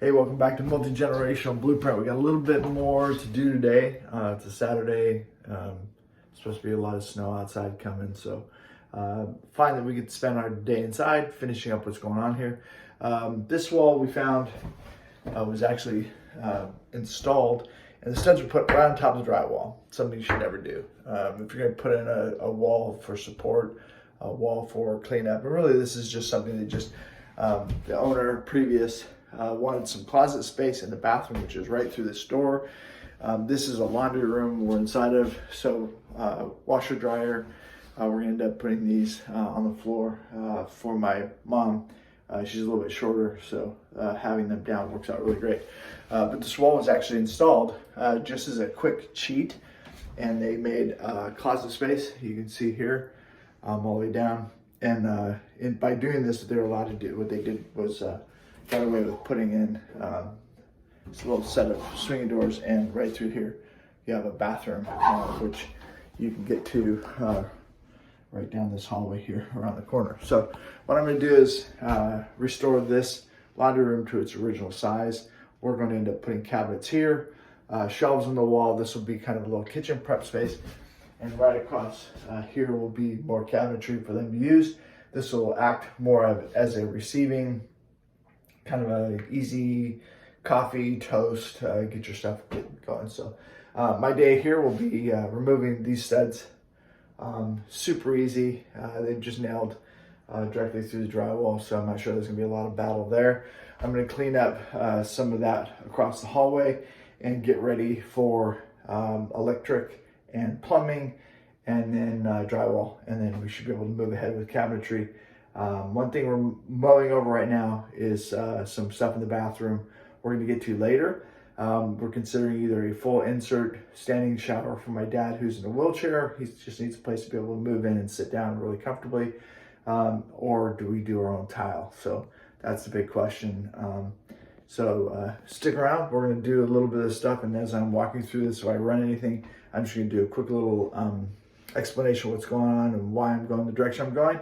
Hey, welcome back to Multi-Generational Blueprint. We got a little bit more to do today. It's a Saturday. Supposed to be a lot of snow outside coming, so fine that we could spend our day inside finishing up what's going on here. This wall we found was actually installed, and the studs were put right on top of the drywall. Something you should never do. If you're going to put in a wall for support, a wall for cleanup, but really this is just something that just the owner previous wanted some closet space in the bathroom, which is right through this door. This is a laundry room we're inside of, so washer dryer. We're gonna end up putting these on the floor for my mom. She's a little bit shorter, so having them down works out really great. But this wall was actually installed just as a quick cheat, and they made closet space. You can see here all the way down. And by doing this, they're allowed to do, what they did was got away with putting in this little set of swinging doors, and right through here you have a bathroom, which you can get to right down this hallway here around the corner. So what I'm going to do is restore this laundry room to its original size. We're going to end up putting cabinets here, shelves on the wall. This will be kind of a little kitchen prep space, and right across here will be more cabinetry for them to use. This will act more as a receiving, kind of a easy coffee, toast, get your stuff going. So my day here will be removing these studs. Super easy. They've just nailed directly through the drywall, so I'm not sure there's gonna be a lot of battle there. I'm gonna clean up some of that across the hallway and get ready for electric and plumbing, and then drywall, and then we should be able to move ahead with cabinetry. One thing we're mowing over right now is some stuff in the bathroom we're going to get to later. We're considering either a full insert standing shower for my dad who's in a wheelchair. He just needs a place to be able to move in and sit down really comfortably. Or do we do our own tile? So that's the big question. So stick around. We're going to do a little bit of this stuff, and as I'm walking through this, if I run anything, I'm just going to do a quick little explanation of what's going on and why I'm going the direction I'm going.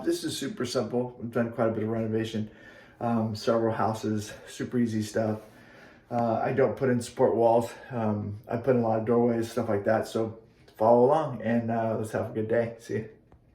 This is super simple. We've done quite a bit of renovation, several houses, super easy stuff. I don't put in support walls. I put in a lot of doorways, stuff like that. So follow along, and let's have a good day. See you.